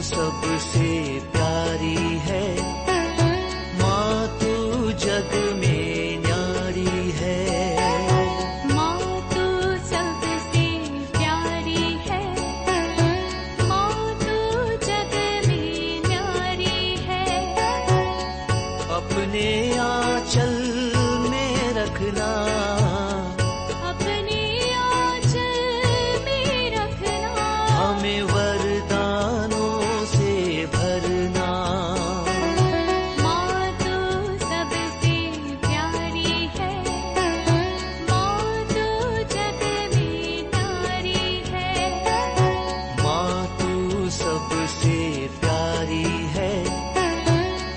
सबसे प्यारी है, माँ तू जग में न्यारी है। माँ तू सबसे प्यारी है, माँ तू जग में न्यारी है। अपने आंचल में रखना, अपने आंचल में रखना, हमें वरदानों से भरना। माँ तू सबसे प्यारी है, माँ तू जग में न्यारी है। माँ तू सबसे प्यारी है,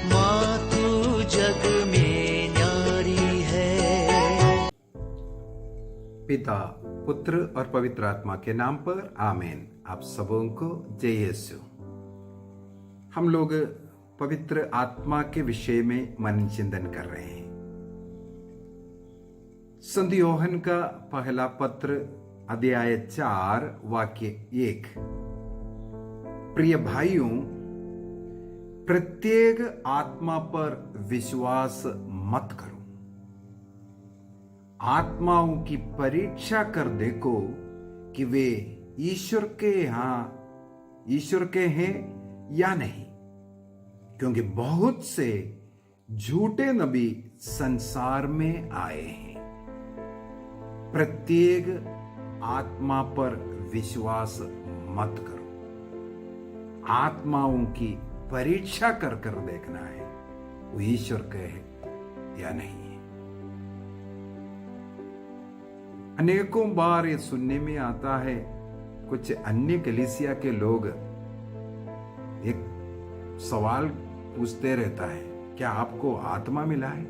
माँ तू जग में न्यारी है। पिता, पुत्र और पवित्र आत्मा के नाम पर आमीन। आप सबों को जय यीशु। हम लोग पवित्र आत्मा के विषय में मन चिंतन कर रहे हैं। संत योहन का पहला पत्र अध्याय 4 वाक्य 1। प्रिय भाइयों, प्रत्येक आत्मा पर विश्वास मत करो, आत्माओं की परीक्षा कर देखो कि वे ईश्वर के हैं या नहीं, क्योंकि बहुत से झूठे नबी संसार में आए हैं। प्रत्येक आत्मा पर विश्वास मत करो, आत्माओं की परीक्षा कर कर देखना है वो ईश्वर के है या नहीं है। अनेकों बार ये सुनने में आता है, कुछ अन्य कलीसिया के लोग एक सवाल पूछते रहता है, क्या आपको आत्मा मिला है?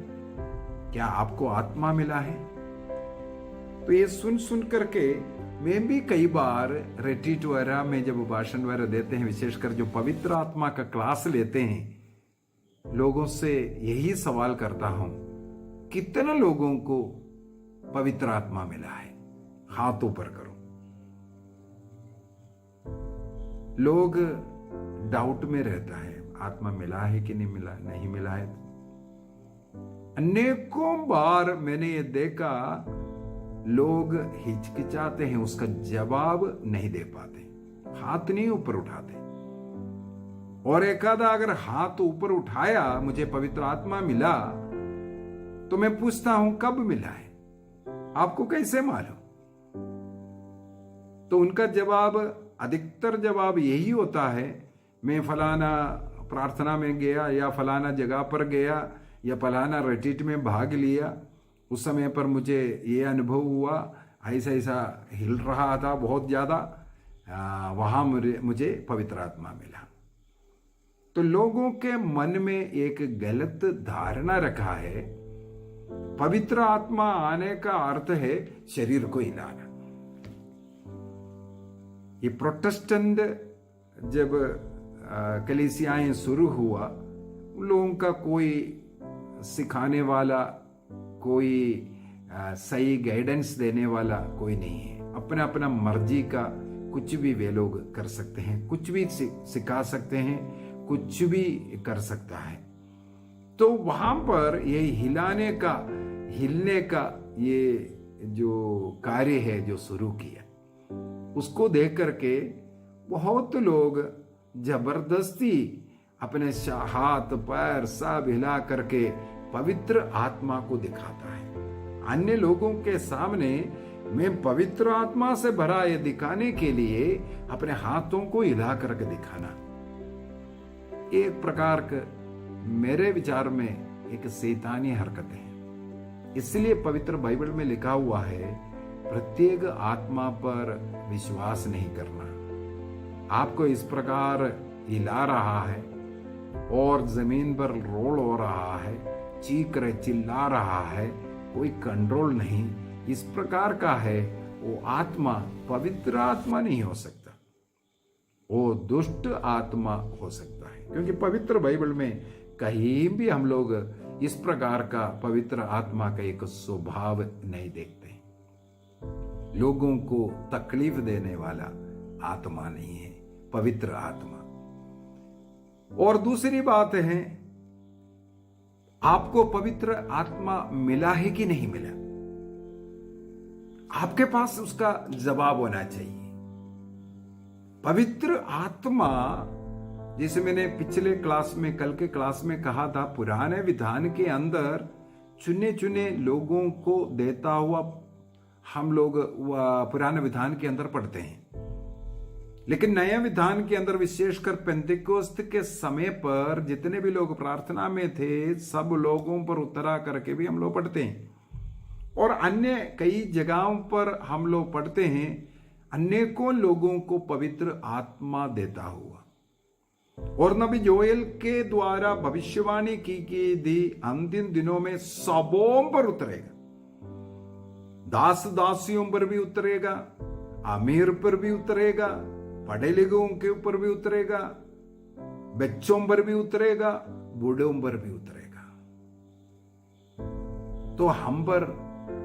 क्या आपको आत्मा मिला है? तो ये सुन सुन करके मैं भी कई बार रेट्रीट वगैरह में जब भाषण वगैरह देते हैं, विशेषकर जो पवित्र आत्मा का क्लास लेते हैं, लोगों से यही सवाल करता हूं, कितने लोगों को पवित्र आत्मा मिला है? हाथ ऊपर करो। लोग डाउट में रहता है, आत्मा मिला है कि नहीं मिला, नहीं मिला है। अनेकों बार मैंने ये देखा, लोग हिचकिचाते हैं, उसका जवाब नहीं दे पाते, हाथ नहीं ऊपर उठाते। और एकादा अगर हाथ ऊपर उठाया, मुझे पवित्र आत्मा मिला, तो मैं पूछता हूं कब मिला है, आपको कैसे मालूम? तो उनका जवाब, अधिकतर जवाब यही होता है, मैं फलाना प्रार्थना में गया, या फलाना जगह पर गया, या फलाना रिट्रीट में भाग लिया, उस समय पर मुझे ये अनुभव हुआ, ऐसा ऐसा हिल रहा था बहुत ज्यादा, वहां मुझे पवित्र आत्मा मिला। तो लोगों के मन में एक गलत धारणा रखा है, पवित्र आत्मा आने का अर्थ है शरीर को हिलाना। ये प्रोटेस्टेंट जब कलीसियाएं शुरू हुआ, उन लोगों का कोई सिखाने वाला, कोई सही गाइडेंस देने वाला कोई नहीं है। अपना अपना मर्जी का कुछ भी वे लोग कर सकते हैं, कुछ भी सिखा सकते हैं, कुछ भी कर सकता है। तो वहां पर ये हिलने का ये जो कार्य है जो शुरू किया, उसको देख करके बहुत लोग जबरदस्ती अपने हाथ पैर सब हिला करके पवित्र आत्मा को दिखाता है। अन्य लोगों के सामने मैं पवित्र आत्मा से भरा ये दिखाने के लिए अपने हाथों को हिला करके दिखाना, एक प्रकार का मेरे विचार में एक शैतानी हरकत है। इसलिए पवित्र बाइबल में लिखा हुआ है, प्रत्येक आत्मा पर विश्वास नहीं करना। आपको इस प्रकार हिला रहा है और जमीन पर रोल हो रहा है, चीख रहे चिल्ला रहा है, कोई कंट्रोल नहीं, इस प्रकार का है, वो आत्मा पवित्र आत्मा नहीं हो सकता, वो दुष्ट आत्मा हो सकता है। क्योंकि पवित्र बाइबल में कहीं भी हम लोग इस प्रकार का पवित्र आत्मा का एक स्वभाव नहीं देखते। लोगों को तकलीफ देने वाला आत्मा नहीं है पवित्र आत्मा। और दूसरी बात है, आपको पवित्र आत्मा मिला है कि नहीं मिला, आपके पास उसका जवाब होना चाहिए। पवित्र आत्मा, जैसे मैंने पिछले क्लास में, कल के क्लास में कहा था, पुराने विधान के अंदर चुने चुने लोगों को देता हुआ हम लोग पुराने विधान के अंदर पढ़ते हैं। लेकिन नए विधान के अंदर, विशेषकर पेंतिकोस्त के समय पर जितने भी लोग प्रार्थना में थे, सब लोगों पर उतरा करके भी हम लोग पढ़ते हैं। और अन्य कई जगहों पर हम लोग पढ़ते हैं, अनेकों लोगों को पवित्र आत्मा देता हुआ। और नबी जोएल के द्वारा भविष्यवाणी की गई थी, अंतिम दिनों में सबों पर उतरेगा, दास दासियों पर भी उतरेगा, अमीर पर भी उतरेगा, पढ़े लिखों के ऊपर भी उतरेगा, बच्चों पर भी उतरेगा, बूढ़ों पर भी उतरेगा। तो हम पर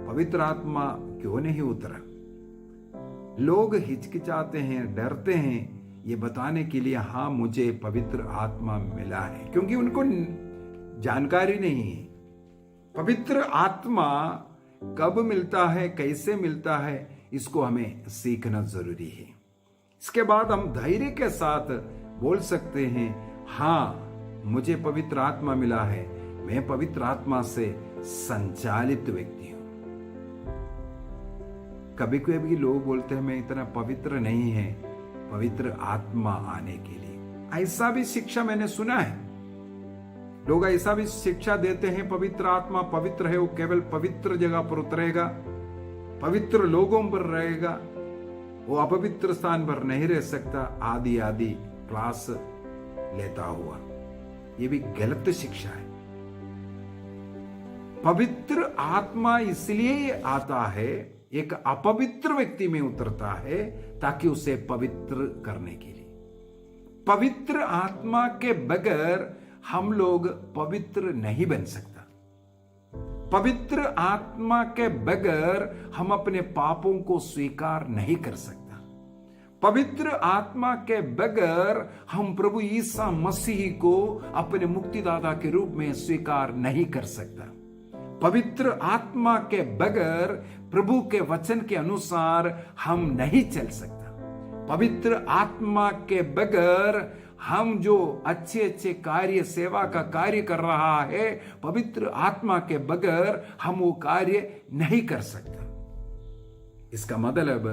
पवित्र आत्मा क्यों नहीं उतरा? लोग हिचकिचाते हैं, डरते हैं ये बताने के लिए, हाँ मुझे पवित्र आत्मा मिला है, क्योंकि उनको जानकारी नहीं है। पवित्र आत्मा कब मिलता है, कैसे मिलता है, इसको हमें सीखना जरूरी है। इसके बाद हम धैर्य के साथ बोल सकते हैं, हाँ मुझे पवित्र आत्मा मिला है, मैं पवित्र आत्मा से संचालित व्यक्ति हूं। कभी कभी लोग बोलते हैं मैं इतना पवित्र नहीं है पवित्र आत्मा आने के लिए। ऐसा भी शिक्षा मैंने सुना है, लोग ऐसा भी शिक्षा देते हैं, पवित्र आत्मा पवित्र है, वो केवल पवित्र जगह पर उतरेगा, पवित्र लोगों पर रहेगा, वो अपवित्र स्थान पर नहीं रह सकता, आदि आदि क्लास लेता हुआ। ये भी गलत शिक्षा है। पवित्र आत्मा इसलिए आता है, एक अपवित्र व्यक्ति में उतरता है ताकि उसे पवित्र करने के लिए। पवित्र आत्मा के बगैर हम लोग पवित्र नहीं बन सकता। पवित्र आत्मा के बगैर हम अपने पापों को स्वीकार नहीं कर सकता। पवित्र आत्मा के बगैर हम प्रभु ईसा मसीह को अपने मुक्तिदाता के रूप में स्वीकार नहीं कर सकता। पवित्र आत्मा के बगैर प्रभु के वचन के अनुसार हम नहीं चल सकता। पवित्र आत्मा के बगैर हम जो अच्छे अच्छे कार्य, सेवा का कार्य कर रहा है, पवित्र आत्मा के बगैर हम वो कार्य नहीं कर सकता। इसका मतलब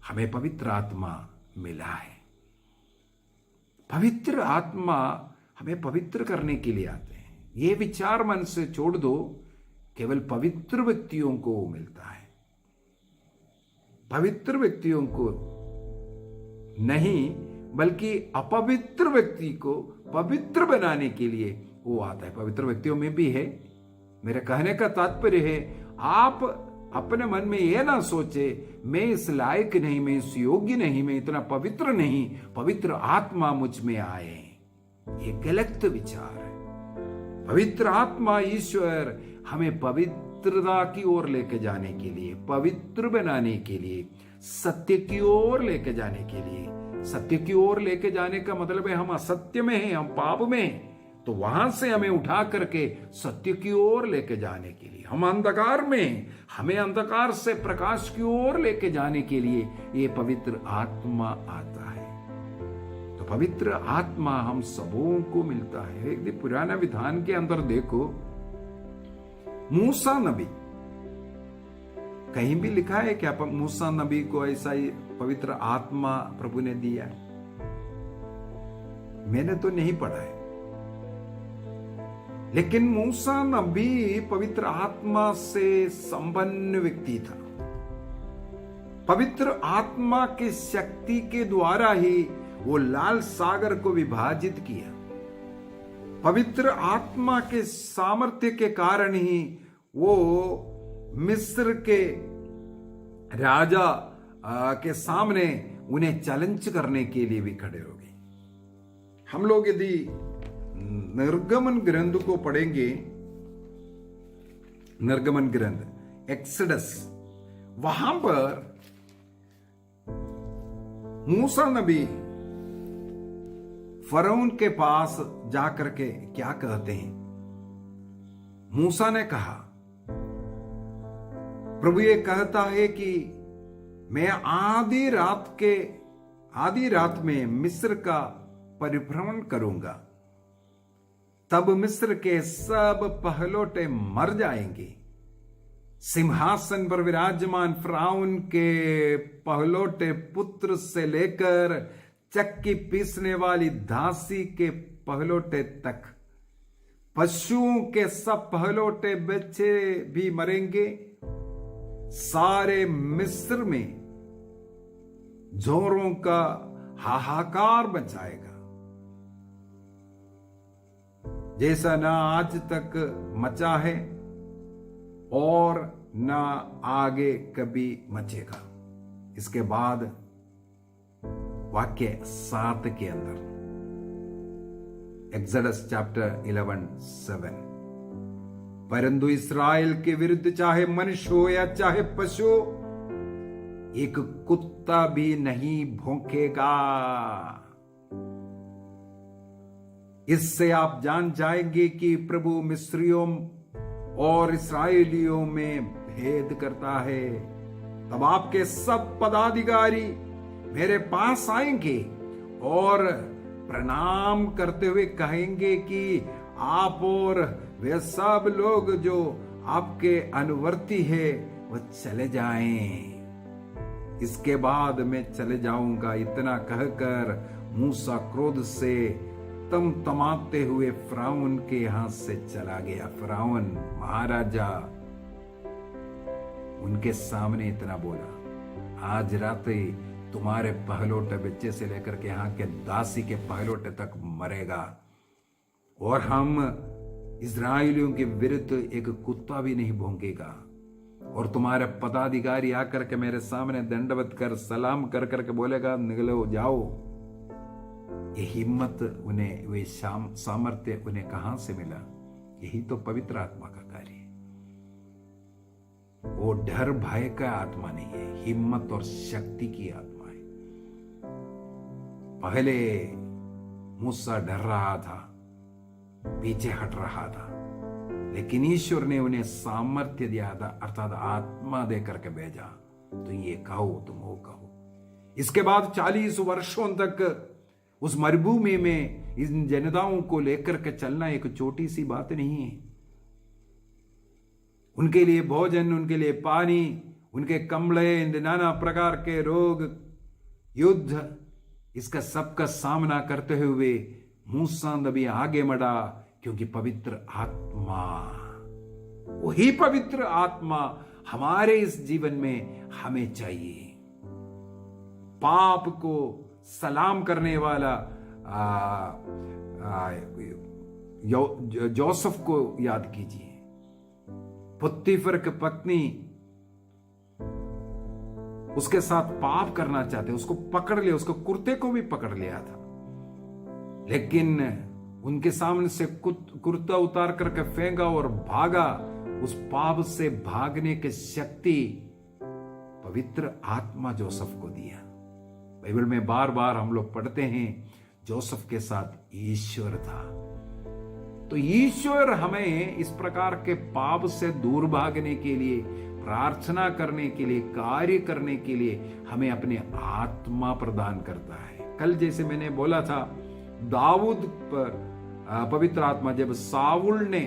हमें पवित्र आत्मा मिला है। पवित्र आत्मा हमें पवित्र करने के लिए आते हैं। ये विचार मन से छोड़ दो, केवल पवित्र व्यक्तियों को मिलता है, पवित्र व्यक्तियों को नहीं, बल्कि अपवित्र व्यक्ति को पवित्र बनाने के लिए वो आता है। पवित्र व्यक्तियों में भी है। मेरे कहने का तात्पर्य है, आप अपने मन में यह ना सोचे मैं इस लायक नहीं, मैं इस योग्य नहीं, मैं इतना पवित्र नहीं, पवित्र आत्मा मुझ में आए। ये गलत विचार है। पवित्र आत्मा ईश्वर हमें पवित्रता की ओर लेके जाने के लिए, पवित्र बनाने के लिए, सत्य की ओर लेके जाने के लिए। सत्य की ओर लेके जाने का मतलब है हम असत्य में हैं, हम पाप में हैं, तो वहां से हमें उठा करके सत्य की ओर लेके जाने के लिए। हम अंधकार में, हमें अंधकार से प्रकाश की ओर लेके जाने के लिए ये पवित्र आत्मा आता है। तो पवित्र आत्मा हम सबों को मिलता है। एक दिन पुराना विधान के अंदर देखो, मूसा नबी, कहीं भी लिखा है क्या मूसा नबी को ऐसा ही पवित्र आत्मा प्रभु ने दिया? मैंने तो नहीं पढ़ा है। लेकिन मूसा नबी पवित्र आत्मा से संपन्न व्यक्ति था। पवित्र आत्मा की शक्ति के द्वारा ही वो लाल सागर को विभाजित किया। पवित्र आत्मा के सामर्थ्य के कारण ही वो मिस्र के राजा के सामने उन्हें चैलेंज करने के लिए भी खड़े हो गए। हम लोग यदि निर्गमन ग्रंथ को पढ़ेंगे, निर्गमन ग्रंथ एक्सोडस, वहां पर मूसा नबी फरौन के पास जाकर के क्या कहते हैं? मूसा ने कहा, प्रभु ये कहता है कि मैं आधी रात में मिस्र का परिभ्रमण करूंगा, तब मिस्र के सब पहलौठे मर जाएंगे। सिंहासन पर विराजमान फिरौन के पहलौठे पुत्र से लेकर चक्की पीसने वाली दासी के पहलौठे तक, पशुओं के सब पहलौठे बच्चे भी मरेंगे। सारे मिस्र में जोरों का हाहाकार मचाएगा, जैसा ना आज तक मचा है और ना आगे कभी मचेगा। इसके बाद वाक्य 7 के अंदर, एक्सोडस चैप्टर 11:7, परंतु इस्राएल के विरुद्ध चाहे मनुष्य हो या चाहे पशु, एक कुत्ता भी नहीं भौंकेगा। इससे आप जान जाएंगे कि प्रभु मिस्रियों और इस्राएलियों में भेद करता है। तब आपके सब पदाधिकारी मेरे पास आएंगे और प्रणाम करते हुए कहेंगे कि आप और वे सब लोग जो आपके अनुवर्ती है वह चले जाएं। इसके बाद मैं चले जाऊंगा। इतना कहकर मूसा क्रोध से तमतमाते हुए फिरौन के हाथ से चला गया। फिरौन महाराजा उनके सामने इतना बोला, आज रात ही तुम्हारे पहलौठे बच्चे से लेकर के यहाँ के दासी के पहलौठे तक मरेगा, और हम इस्राएलियों के विरुद्ध एक कुत्ता भी नहीं भौंकेगा। और तुम्हारे पदाधिकारी आकर के मेरे सामने दंडवत कर सलाम कर करके बोलेगा, निकलो जाओ। ये हिम्मत उन्हें, वे सामर्थ्य उन्हें कहां से मिला? यही तो पवित्र आत्मा का कार्य है। वो डर भय का आत्मा नहीं है, हिम्मत और शक्ति की आत्मा है। पहले मूसा डर रहा था, पीछे हट रहा था, लेकिन ईश्वर ने उन्हें सामर्थ्य दिया था, अर्थात आत्मा दे करके भेजा। तो ये कहो, तुम वो कहो। इसके बाद 40 वर्षों तक उस मरुभूमि में इन जनताओं को लेकर के चलना एक छोटी सी बात नहीं है। उनके लिए भोजन, उनके लिए पानी, उनके कमले, नाना प्रकार के रोग, युद्ध, इसका सबका सामना करते हुए मूसा नबी आगे बढ़ा, क्योंकि पवित्र आत्मा, वही पवित्र आत्मा हमारे इस जीवन में हमें चाहिए। पाप को सलाम करने वाला जोसेफ को याद कीजिए। पुत्तीफर की पत्नी उसके साथ पाप करना चाहते, उसको पकड़ लिया, उसको कुर्ते को भी पकड़ लिया था, लेकिन उनके सामने से कुर्ता उतार करके फेंका और भागा। उस पाप से भागने की शक्ति पवित्र आत्मा जोसेफ को दिया। बाइबल में बार बार हम लोग पढ़ते हैं, जोसेफ के साथ ईश्वर था। तो ईश्वर हमें इस प्रकार के पाप से दूर भागने के लिए, प्रार्थना करने के लिए, कार्य करने के लिए हमें अपने आत्मा प्रदान करता है। कल जैसे मैंने बोला था, दाऊद पर पवित्र आत्मा, जब साउल ने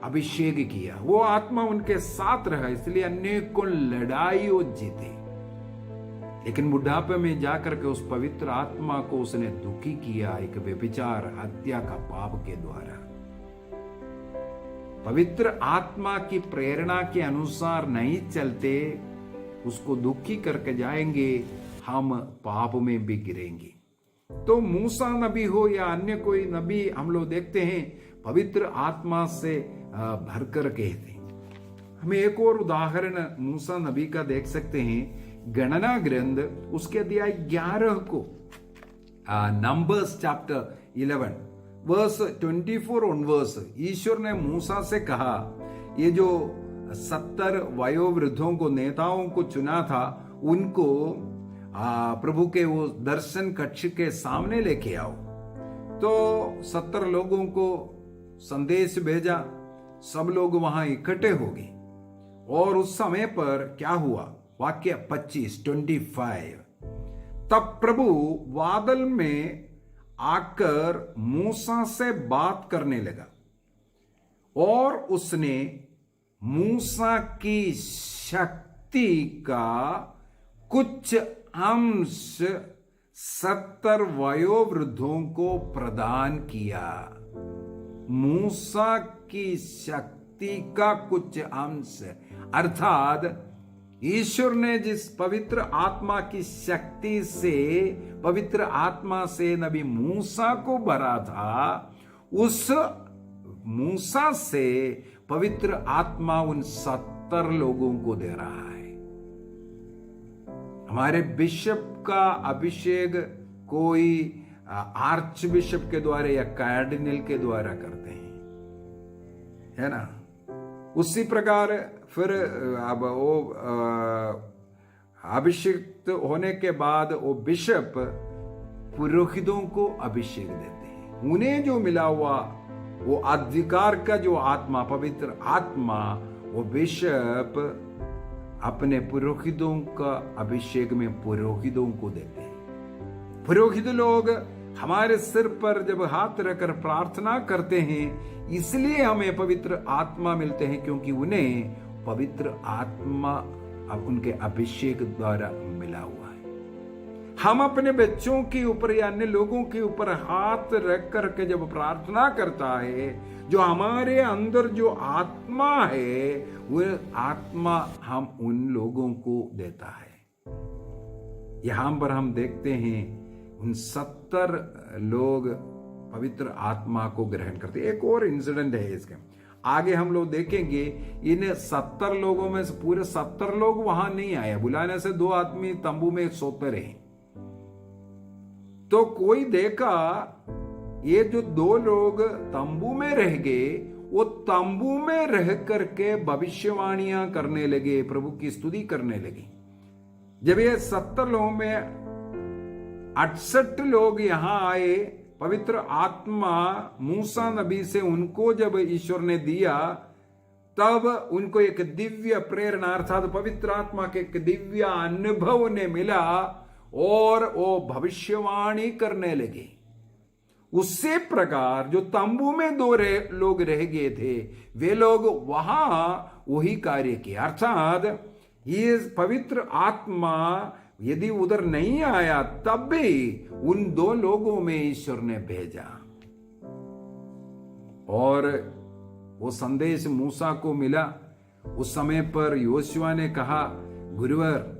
अभिषेक किया, वो आत्मा उनके साथ रहा, इसलिए अनेकों लड़ाइयों जीते। लेकिन बुढ़ापे में जाकर के उस पवित्र आत्मा को उसने दुखी किया, एक व्यभिचार, हत्या का पाप के द्वारा। पवित्र आत्मा की प्रेरणा के अनुसार नहीं चलते, उसको दुखी करके जाएंगे, हम पाप में भी गिरेंगे। तो मूसा नबी हो या अन्य कोई नबी, हम लोग देखते हैं पवित्र आत्मा से भरकर कहते हैं। हमें एक और उदाहरण मूसा नबी का देख सकते हैं, गणना ग्रंथ उसके अध्याय 11 को, नंबर्स चैप्टर 11 वर्स 24 ऑनवर्स, ईश्वर ने मूसा से कहा, ये जो 70 वयोवृद्धों को, नेताओं को चुना था, उनको प्रभु के वो दर्शन कक्ष के सामने लेके आओ। तो 70 लोगों को संदेश भेजा, सब लोग वहां इकट्ठे हो गए। और उस समय पर क्या हुआ, वाक्य 25 तब प्रभु बादल में आकर मूसा से बात करने लगा और उसने मूसा की शक्ति का कुछ अंश 70 वयोवृद्धों को प्रदान किया। मूसा की शक्ति का कुछ अंश, अर्थात ईश्वर ने जिस पवित्र आत्मा की शक्ति से, पवित्र आत्मा से नबी मूसा को भरा था, उस मूसा से पवित्र आत्मा उन 70 लोगों को दे रहा है। हमारे बिशप का अभिषेक कोई आर्च बिशप के द्वारा या कार्डिनल के द्वारा करते हैं, है ना। उसी प्रकार फिर अब वो अभिषेक होने के बाद वो बिशप पुरोहितों को अभिषेक देते हैं। उन्हें जो मिला हुआ वो अधिकार का जो आत्मा, पवित्र आत्मा, वो बिशप अपने पुरोहितों का अभिषेक में पुरोहितों को देते हैं। पुरोहित लोग हमारे सिर पर जब हाथ रखकर प्रार्थना करते हैं, इसलिए हमें पवित्र आत्मा मिलते हैं, क्योंकि उन्हें पवित्र आत्मा अब उनके अभिषेक द्वारा मिला हुआ है। हम अपने बच्चों के ऊपर या अन्य लोगों के ऊपर हाथ रख करके जब प्रार्थना करता है, जो हमारे अंदर जो आत्मा है, वह आत्मा हम उन लोगों को देता है। यहां पर हम देखते हैं उन 70 लोग पवित्र आत्मा को ग्रहण करते। एक और इंसिडेंट है इसके आगे हम लोग देखेंगे। इन 70 लोगों में से पूरे 70 लोग वहां नहीं आए, बुलाने से 2 आदमी तंबू में सोते रहे। तो कोई देखा ये जो 2 लोग तंबू में रह गए, वो तंबू में रह करके भविष्यवाणियां करने लगे, प्रभु की स्तुति करने लगे। जब ये 70 लोगों में 68 लोग यहां आए, पवित्र आत्मा मूसा नबी से उनको जब ईश्वर ने दिया, तब उनको एक दिव्य प्रेरणा अर्थात पवित्र आत्मा के एक दिव्य अनुभव ने मिला और वो भविष्यवाणी करने लगे। उसी प्रकार जो तंबू में 2 लोग रह गए थे, वे लोग वहां वही कार्य किए। अर्थात ये पवित्र आत्मा यदि उधर नहीं आया, तब भी उन 2 लोगों में ईश्वर ने भेजा। और वो संदेश मूसा को मिला। उस समय पर योशुआ ने कहा, गुरुवर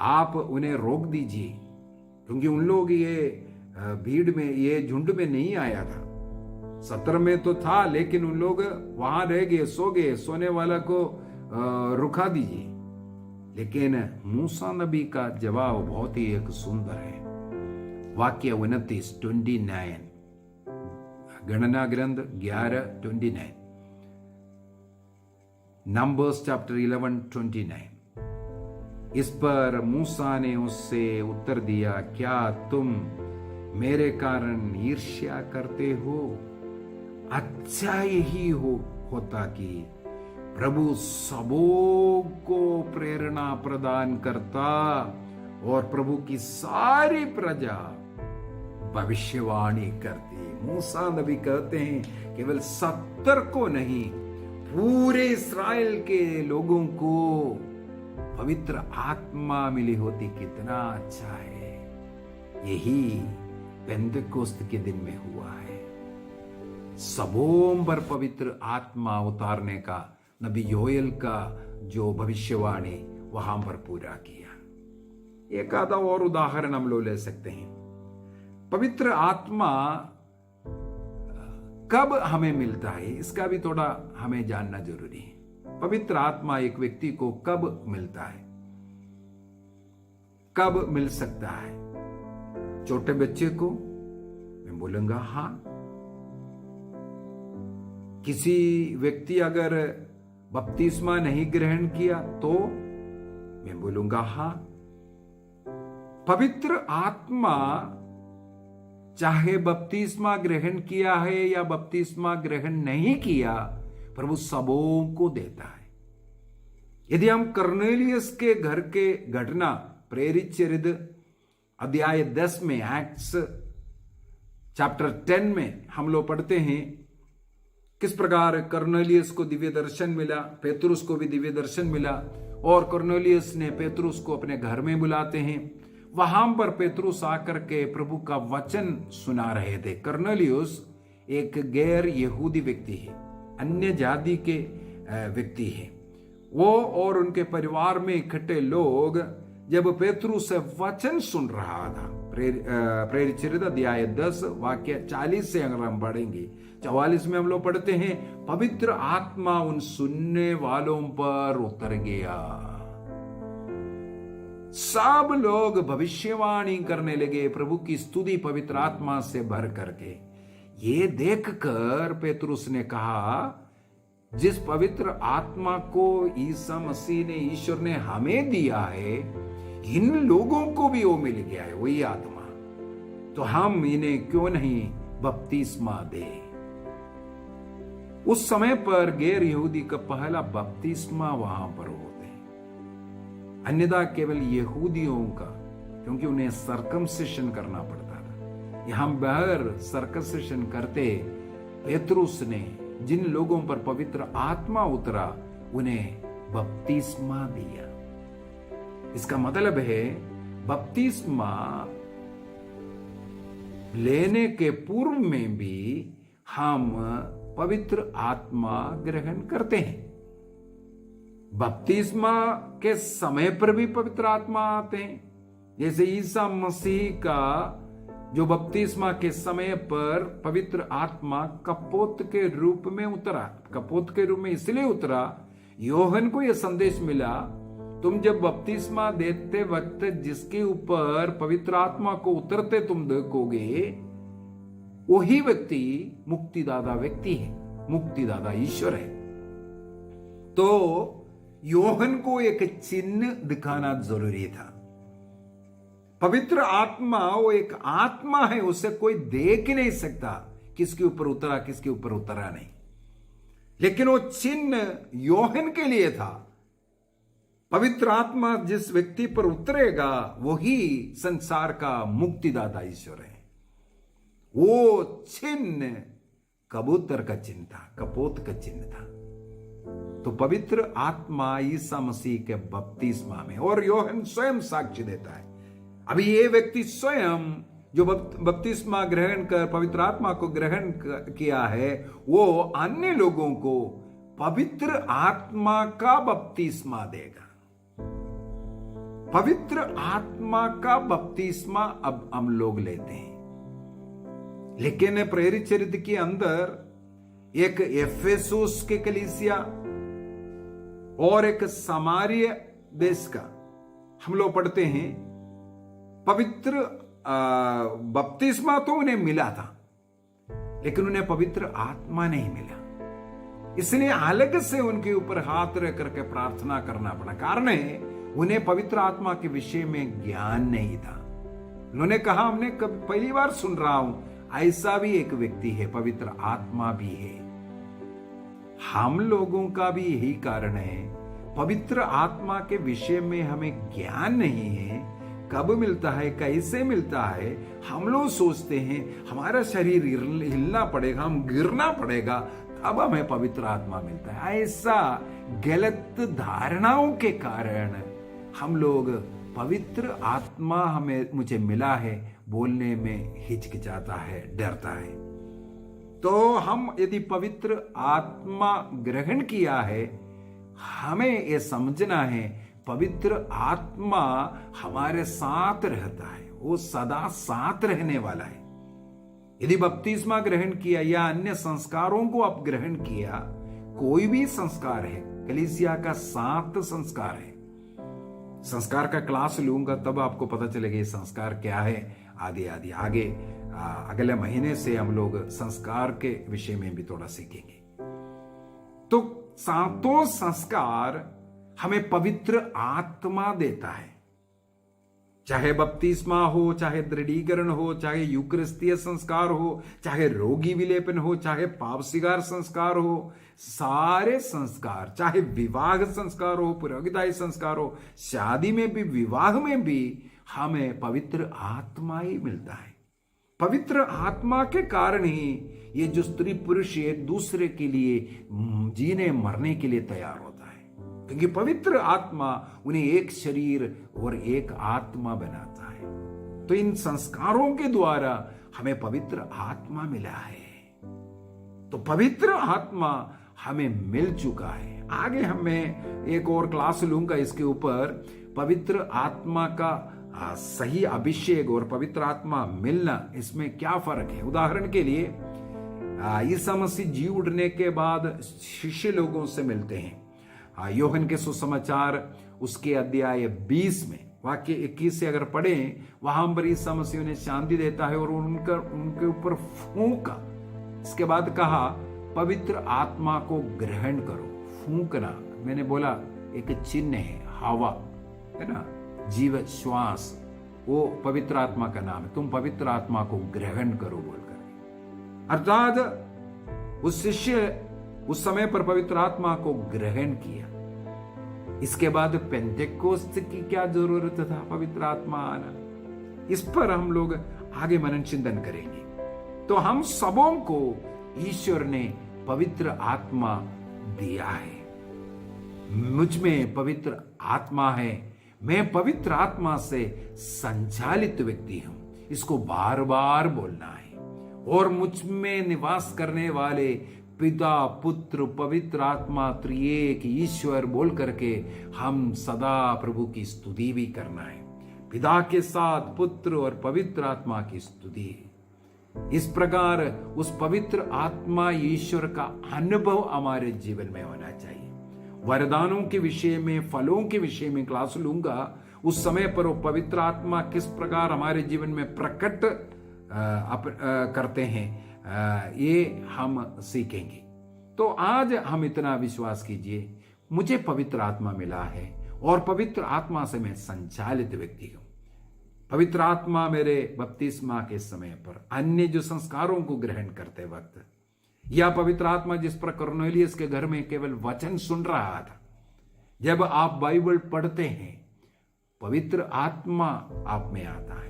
आप उन्हें रोक दीजिए, क्योंकि उन लोग ये भीड़ में, ये झुंड में नहीं आया था। 70 में तो था, लेकिन उन लोग वहां रह गए, सो गए। सोने वाला को रुका दीजिए। लेकिन मूसा नबी का जवाब बहुत ही एक सुंदर है। वाक्य 29 गणना ग्रंथ 11:29, नंबर्स चैप्टर 11:29। इस पर मूसा ने उससे उत्तर दिया, क्या तुम मेरे कारण ईर्ष्या करते हो? अच्छा यही होता कि प्रभु सबों को प्रेरणा प्रदान करता और प्रभु की सारी प्रजा भविष्यवाणी करती। मूसा नबी कहते हैं केवल 70 को नहीं, पूरे इस्राएल के लोगों को पवित्र आत्मा मिली होती, कितना अच्छा है। यही पेंतेकोस्त के दिन में हुआ है। सबों पर पवित्र आत्मा उतारने का नबी योएल का जो भविष्यवाणी वहां पर पूरा किया। एक आधा और उदाहरण हम लोग ले सकते हैं। पवित्र आत्मा कब हमें मिलता है, इसका भी थोड़ा हमें जानना जरूरी है। पवित्र आत्मा एक व्यक्ति को कब मिलता है, कब मिल सकता है? छोटे बच्चे को मैं बोलूंगा हाँ। किसी व्यक्ति अगर बपतिस्मा नहीं ग्रहण किया तो मैं बोलूंगा हाँ। पवित्र आत्मा चाहे बपतिस्मा ग्रहण किया है या बपतिस्मा ग्रहण नहीं किया, प्रभु सबों को देता है। यदि हम कर्नेलियस के घर के घटना प्रेरित चरित्र अध्याय 10 में, एक्ट्स चैप्टर 10 में हम लोग पढ़ते हैं किस प्रकार कर्नेलियस को दिव्य दर्शन मिला, पेतरुस को भी दिव्य दर्शन मिला और कर्नेलियस ने पेतरुस को अपने घर में बुलाते हैं। वहां पर पेतरुस आकर के प्रभु का वचन सुना रहे थे। कर्नेलियस एक गैर यहूदी व्यक्ति है, अन्य जाति के व्यक्ति है। वो और उनके परिवार में इकट्ठे लोग जब पेतरुस से वचन सुन रहा था, प्रेरित चरित्र अध्याय 10 वाक्य 40 से अगर हम पढ़ेंगे, 44 में हम लोग पढ़ते हैं, पवित्र आत्मा उन सुनने वालों पर उतर गया। सब लोग भविष्यवाणी करने लगे, प्रभु की स्तुति पवित्र आत्मा से भर करके। ये देखकर पेतरुस ने कहा, जिस पवित्र आत्मा को ईसा मसीह ने, ईश्वर ने हमें दिया है, इन लोगों को भी वो मिल गया है वही आत्मा, तो हम इन्हें क्यों नहीं बपतिस्मा दे। उस समय पर गैर यहूदी का पहला बपतिस्मा वहां पर होते, अन्यथा केवल यहूदियों का, क्योंकि उन्हें सर्कमसिशन करना पड़ता था। यहां बाहर सर्कमसिशन करते पेतरुस ने जिन लोगों पर पवित्र आत्मा उतरा उन्हें बपतिस्मा दिया। इसका मतलब है बपतिस्मा लेने के पूर्व में भी हम पवित्र आत्मा ग्रहण करते हैं। बपतिस्मा के समय पर भी पवित्र आत्मा आते हैं। जैसे ईसा मसीह का जो बपतिस्मा के समय पर पवित्र आत्मा कपोत के रूप में उतरा, कपोत के रूप में इसलिए उतरा, योहन को यह संदेश मिला, तुम जब बपतिस्मा देते वक्त जिसके ऊपर पवित्र आत्मा को उतरते तुम देखोगे, वही व्यक्ति मुक्तिदाता व्यक्ति है, मुक्तिदाता ईश्वर है। तो योहन को एक चिन्ह दिखाना जरूरी था। पवित्र आत्मा वो एक आत्मा है, उसे कोई देख नहीं सकता किसके ऊपर उतरा किसके ऊपर उतरा नहीं, लेकिन वो चिन्ह योहन के लिए था। पवित्र आत्मा जिस व्यक्ति पर उतरेगा वही संसार का मुक्तिदाता ईश्वर है। वो चिन्ह कबूतर का चिन्ह था, कपोत का चिन्ह था। तो पवित्र आत्मा ईसा मसीह के बपतिस्मा में, और योहन स्वयं साक्ष्य देता है। अभी ये व्यक्ति स्वयं जो बपतिस्मा ग्रहण कर पवित्र आत्मा को ग्रहण किया है, वो अन्य लोगों को पवित्र आत्मा का बपतिस्मा देगा। पवित्र आत्मा का बपतिस्मा अब हम लोग लेते हैं। लेकिन प्रेरित चरित्र के अंदर एक एफेसुस के कलीसिया और एक सामारिया देश का हम लोग पढ़ते हैं, पवित्र बपतिस्मा तो उन्हें मिला था, लेकिन उन्हें पवित्र आत्मा नहीं मिला। इसलिए अलग से उनके ऊपर हाथ रख करके प्रार्थना करना पड़ा। कारण है उन्हें पवित्र आत्मा के विषय में ज्ञान नहीं था। उन्होंने कहा, हमने कभी पहली बार सुन रहा हूं, ऐसा भी एक व्यक्ति है, पवित्र आत्मा भी है। हम लोगों का भी यही कारण है, पवित्र आत्मा के विषय में हमें ज्ञान नहीं है। कब मिलता है, कैसे मिलता है, हम लोग सोचते हैं हमारा शरीर हिलना पड़ेगा, हम गिरना पड़ेगा, तब हमें पवित्र आत्मा मिलता है। ऐसा गलत धारणाओं के कारण हम लोग पवित्र आत्मा मुझे मिला है बोलने में हिचकिचाता है, डरता है। तो हम यदि पवित्र आत्मा ग्रहण किया है, हमें यह समझना है पवित्र आत्मा हमारे साथ रहता है, वो सदा साथ रहने वाला है। यदि बपतिस्मा ग्रहण किया या अन्य संस्कारों को आप ग्रहण किया, कोई भी संस्कार है, कलीसिया का 7 संस्कार है। संस्कार का क्लास लूंगा तब आपको पता चलेगा ये संस्कार क्या है। आदि आगे अगले महीने से हम लोग संस्कार के विषय में भी थोड़ा सीखेंगे। तो 7 संस्कार हमें पवित्र आत्मा देता है। चाहे बपतिस्मा हो, चाहे दृढ़ीकरण हो, चाहे यूकरिस्तीय संस्कार हो, चाहे रोगी विलेपन हो, चाहे पाप सिगार संस्कार हो, सारे संस्कार, चाहे विवाह संस्कार हो, पुरोहिताई संस्कार हो, शादी में भी विवाह में भी हमें पवित्र आत्मा ही मिलता है। पवित्र आत्मा के कारण ही ये जो स्त्री पुरुष एक दूसरे के लिए जीने मरने के लिए तैयार होता है, क्योंकि पवित्र आत्मा उन्हें एक शरीर और एक आत्मा बनाता है। तो इन संस्कारों के द्वारा हमें पवित्र आत्मा मिला है। तो पवित्र आत्मा हमें मिल चुका है। आगे हमें एक और क्लास लूंगा इसके ऊपर, पवित्र आत्मा का सही अभिषेक और पवित्र आत्मा मिलना, इसमें क्या फर्क है। उदाहरण के लिए ईसा मसीह जी उठने के बाद शिष्य लोगों से मिलते हैं। यूहन्ना के सुसमाचार उसके अध्याय 20 में वाक्य 21 से अगर पढ़ें, वहां पर ईसा मसीह उन्हें शांति देता है और उनके ऊपर फूंका। इसके बाद कहा पवित्र आत्मा को ग्रहण करो। फूंकना, मैंने बोला एक चिन्ह है, हवा है ना, जीव श्वास, वो पवित्र आत्मा का नाम है। तुम पवित्र आत्मा को ग्रहण करो बोलकर, अर्थात उस शिष्य उस समय पर पवित्र आत्मा को ग्रहण किया। इसके बाद पेंटेकोस्त की क्या जरूरत था पवित्र आत्मा आना, इस पर हम लोग आगे मनन चिंतन करेंगे। तो हम सबों को ईश्वर ने पवित्र आत्मा दिया है। मुझ में पवित्र आत्मा है, मैं पवित्र आत्मा से संचालित व्यक्ति हूं, इसको बार बार बोलना है। और मुझ में निवास करने वाले पिता पुत्र पवित्र आत्मा त्रिएक ईश्वर बोल करके हम सदा प्रभु की स्तुति भी करना है। पिता के साथ पुत्र और पवित्र आत्मा की स्तुति। इस प्रकार उस पवित्र आत्मा ईश्वर का अनुभव हमारे जीवन में होना चाहिए। वरदानों के विषय में, फलों के विषय में क्लास लूंगा। उस समय पर वो पवित्र आत्मा किस प्रकार हमारे जीवन में प्रकट करते हैं, ये हम सीखेंगे। तो आज हम इतना विश्वास कीजिए, मुझे पवित्र आत्मा मिला है और पवित्र आत्मा से मैं संचालित व्यक्ति हूं। पवित्र आत्मा मेरे बपतिस्मा के समय पर, अन्य जो संस्कारों को ग्रहण करते वक्त, या पवित्र आत्मा जिस पर कर्नेलियस के घर में केवल वचन सुन रहा था, जब आप बाइबल पढ़ते हैं पवित्र आत्मा आप में आता है।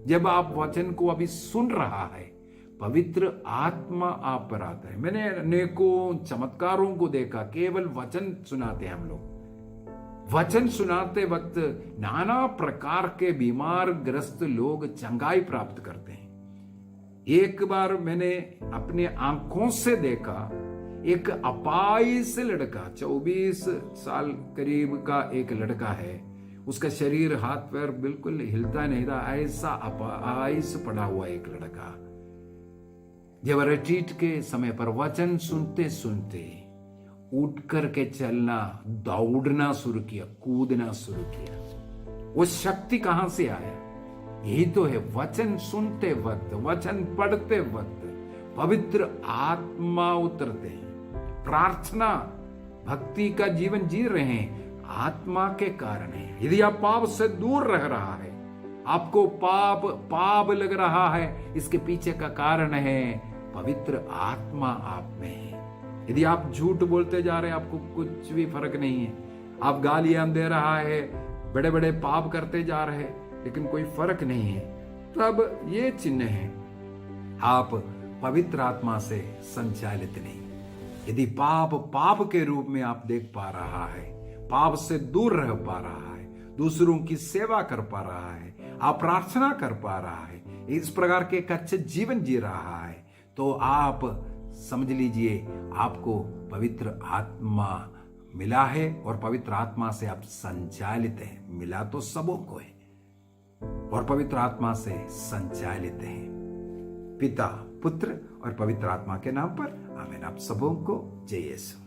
जब आप वचन को अभी सुन रहा है, पवित्र आत्मा आप पर आता है। मैंने अनेकों चमत्कारों को देखा, केवल वचन सुनाते हम लोग। वचन सुनाते वक्त नाना प्रकार के बीमार ग्रस्त लोग चंगाई प्राप्त करते हैं। एक बार मैंने अपने आंखों से देखा, एक अपाहिज लड़का, 24 साल करीब का एक लड़का है, उसका शरीर हाथ पैर बिल्कुल हिलता नहीं था, ऐसा अपाहिज पड़ा हुआ एक लड़का। जब रिट्रीट के समय पर वचन सुनते सुनते उठ करके चलना, दौड़ना शुरू किया, कूदना शुरू किया। वो शक्ति कहां से आया? यही तो है, वचन सुनते वक्त, वचन पढ़ते वक्त पवित्र आत्मा उतरते हैं। प्रार्थना भक्ति का जीवन जी रहे हैं, आत्मा के कारण है। यदि आप पाप से दूर रह रहा है, आपको पाप लग रहा है, इसके पीछे का कारण है पवित्र आत्मा आप में है। यदि आप झूठ बोलते जा रहे हैं, आपको कुछ भी फर्क नहीं है, आप गालियां दे रहा है, बड़े बड़े पाप करते जा रहे हैं, लेकिन कोई फर्क नहीं है, तब ये चिन्ह है आप पवित्र आत्मा से संचालित नहीं। यदि पाप के रूप में आप देख पा रहा है, पाप से दूर रह पा रहा है, दूसरों की सेवा कर पा रहा है, आप प्रार्थना कर पा रहा है, इस प्रकार के एक अच्छे जीवन जी रहा है, तो आप समझ लीजिए आपको पवित्र आत्मा मिला है और पवित्र आत्मा से आप संचालित हैं। मिला तो सबों को है और पवित्र आत्मा से संचालित हैं। पिता, पुत्र और पवित्र आत्मा के नाम पर आमीन। आप सबों को जय यीशु।